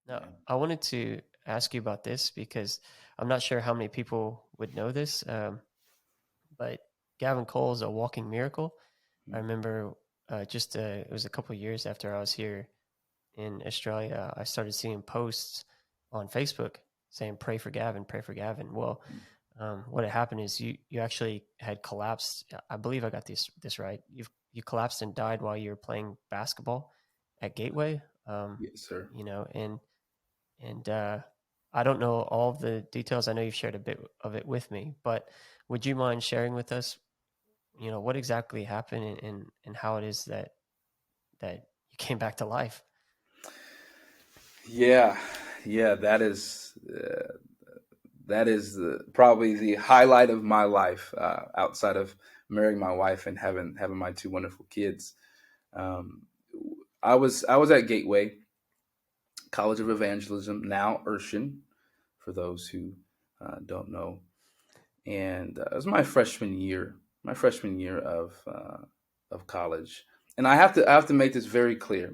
Now, Yeah. I wanted to ask you about this because I'm not sure how many people would know this, but Gavin Cole is a walking miracle. I Mm. remember it was a couple of years after I was here in Australia, I started seeing posts on Facebook saying "Pray for Gavin, pray for Gavin." Well, what had happened is you actually had collapsed. I believe I got this right. You collapsed and died while you were playing basketball at Gateway. Yes, sir. You know, and I don't know all of the details. I know you've shared a bit of it with me, but would you mind sharing with us, what exactly happened and how it is that you came back to life? Yeah, yeah, that is probably the highlight of my life, outside of marrying my wife and having my two wonderful kids. Um, I was at Gateway College of Evangelism, now Urshan, for those who don't know, and it was my freshman year of college. And I have to make this very clear.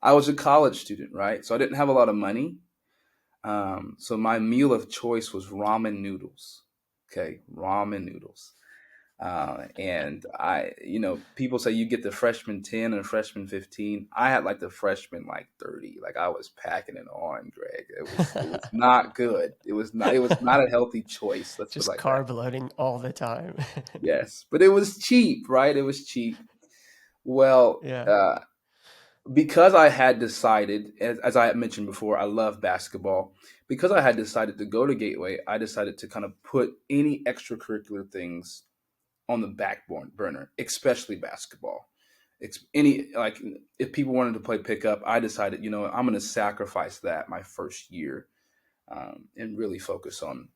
I was a college student, right? So I didn't have a lot of money. So my meal of choice was ramen noodles. Okay, ramen noodles. And people say you get the freshman 10 and freshman 15. I had like the freshman like 30. Like I was packing it on, Greg. It was not good. It was not a healthy choice. Let's put it Just like that. carb loading all the time. Yes, but it was cheap, right? It was cheap. Well, Yeah. because I had decided, as I had mentioned before, I love basketball. Because I had decided to go to Gateway, I decided to kind of put any extracurricular things on the burner, especially basketball. It's any like if people wanted to play pickup, I decided, I'm going to sacrifice that my first year, and really focus on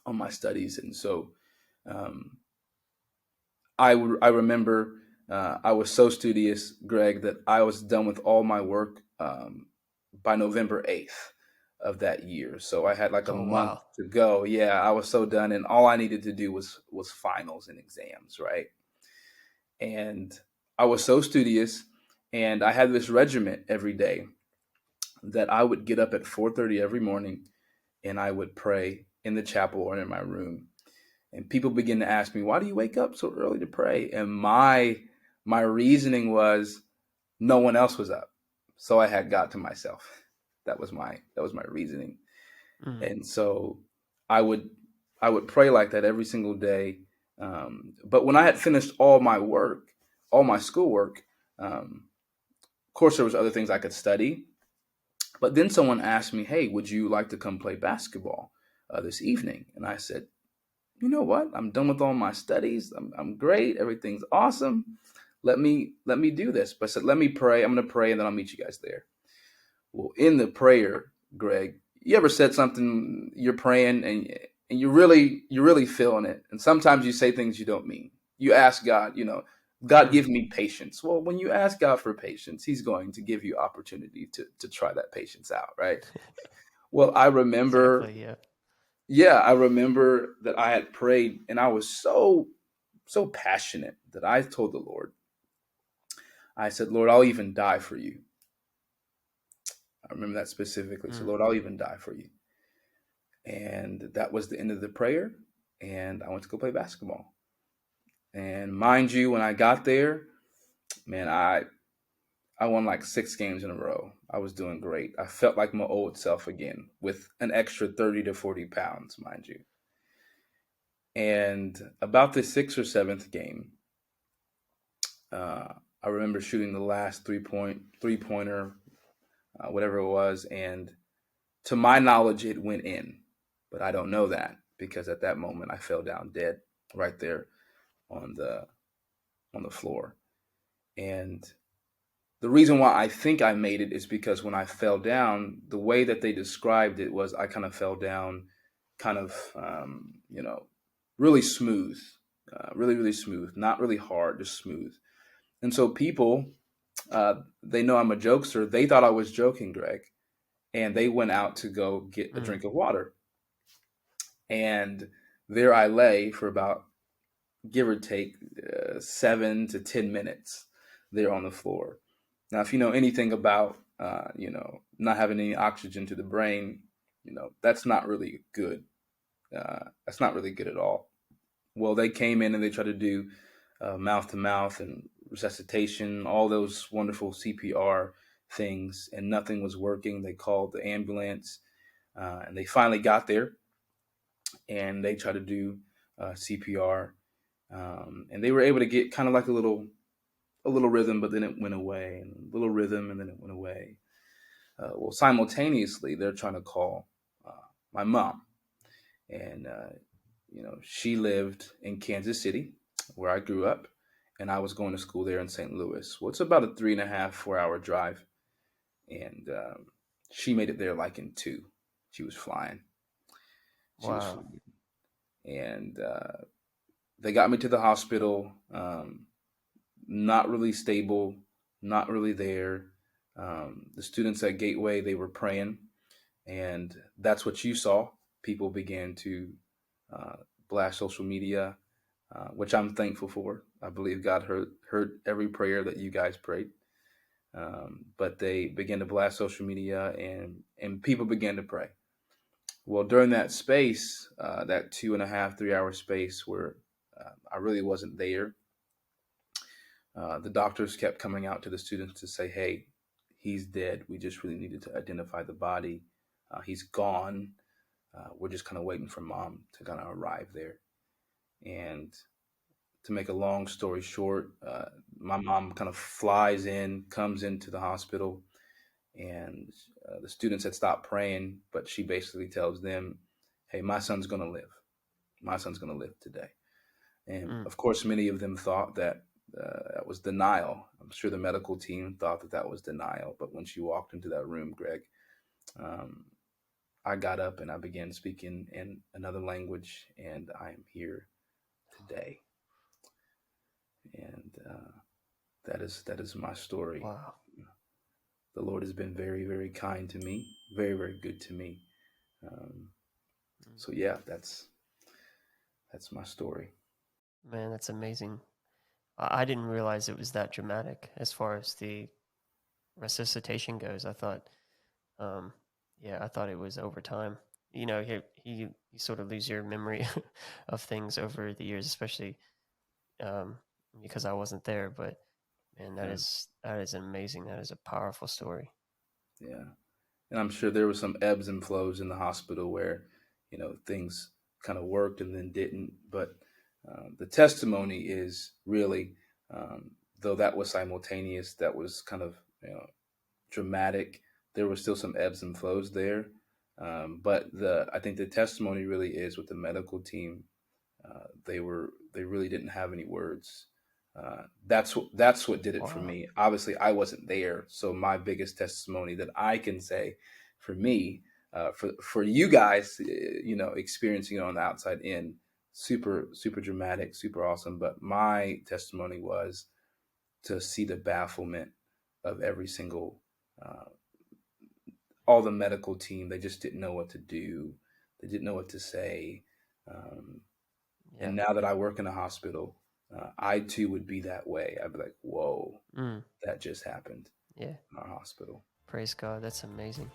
my studies. And so, um, I remember, I was so studious, Greg, that I was done with all my work, by November 8th of that year. So I had like a Oh, month wow. to go. Yeah, I was so done, and all I needed to do was finals and exams, right? And I was so studious, and I had this regiment every day that I would get up at 4:30 every morning, and I would pray in the chapel or in my room. And people begin to ask me, "Why do you wake up so early to pray?" And my reasoning was no one else was up, so I had God to myself. That was my reasoning. Mm. And so I would I would pray like that every single day. But when I had finished all my schoolwork, of course there was other things I could study. But then someone asked me, "Hey, would you like to come play basketball this evening?" And I said, "You know what? I'm done with all my studies. I'm great. Everything's awesome. Let me do this." But I said, "Let me pray. I'm going to pray, and then I'll meet you guys there." Well, in the prayer, Greg, you ever said something, you're praying, and you're really feeling it, and sometimes you say things you don't mean. You ask God, God, Mm. give me patience. Well, when you ask God for patience, He's going to give you opportunity to try that patience out, right? Well, I remember, Exactly. Yeah. yeah, I remember that I had prayed, and I was so passionate that I told the Lord, I said, "Lord, I'll even die for you." I remember that specifically. So, Mm. Lord, I'll even die for you. And that was the end of the prayer. And I went to go play basketball. And mind you, when I got there, man, I won like 6 games in a row. I was doing great. I felt like my old self again with an extra 30 to 40 pounds, mind you. And about the sixth or seventh game, uh, I remember shooting the last three pointer, whatever it was, and to my knowledge, it went in, but I don't know that because at that moment I fell down dead right there on the floor. And the reason why I think I made it is because when I fell down, the way that they described it was I kind of fell down, kind of, really smooth, really really smooth, not really hard, just smooth. And so people, they know I'm a jokester. They thought I was joking, Greg, and they went out to go get a Mm. drink of water. And there I lay for about, give or take, 7 to 10 minutes there on the floor. Now, if you know anything about not having any oxygen to the brain, that's not really good. That's not really good at all. Well, they came in and they tried to do mouth to mouth and resuscitation, all those wonderful CPR things, and nothing was working. They called the ambulance, and they finally got there, and they tried to do CPR, and they were able to get kind of like a little rhythm, but then it went away, and a little rhythm, and then it went away. Well, simultaneously, they're trying to call uh, my mom, and she lived in Kansas City, where I grew up, and I was going to school there in St. Louis. Well, it's about a 3.5, 4 hour drive, and she made it there like in two. She was flying. She was Wow. flying, and they got me to the hospital. Not really stable, not really there. The students at Gateway, they were praying, and that's what you saw. People began to uh, blast social media, which I'm thankful for. I believe God heard every prayer that you guys prayed. But they began to blast social media, and people began to pray. Well, during that space, that 2.5, 3 hour space where I really wasn't there, the doctors kept coming out to the students to say, "Hey, he's dead. We just really needed to identify the body. He's gone. We're just kind of waiting for mom to kind of arrive there." And to make a long story short, my mom kind of flies in, comes into the hospital, and the students had stopped praying, but she basically tells them, "Hey, my son's going to live. My son's going to live today." And Mm. of course, many of them thought that that was denial. I'm sure the medical team thought that that was denial. But when she walked into that room, Greg, um, I got up and I began speaking in another language, and I am here today. And that is my story. Wow. The Lord has been very, very kind to me, very, very good to me. Um, Mm. so yeah, that's my story. Man, that's amazing. I didn't realize it was that dramatic as far as the resuscitation goes. I thought, um, yeah, I thought it was over time. You sort of lose your memory of things over the years, especially um, because I wasn't there. But man, that Yeah, is amazing. That is a powerful story. yeah. And I'm sure there were some ebbs and flows in the hospital where, things kind of worked and then didn't. But the testimony is really, um, though that was simultaneous, that was kind of dramatic. There were still some ebbs and flows there. But I think the testimony really is with the medical team. They really didn't have any words. That's what did it for Wow. me. Obviously, I wasn't there, so my biggest testimony that I can say for me, for you guys, experiencing it on the outside in, super super dramatic, super awesome. But my testimony was to see the bafflement of every single, uh, all the medical team. They just didn't know what to do. They didn't know what to say. Um, Yeah. and now that I work in a hospital, I too would be that way. I'd be like, whoa, Mm. that just happened Yeah. in our hospital. Praise God. That's amazing.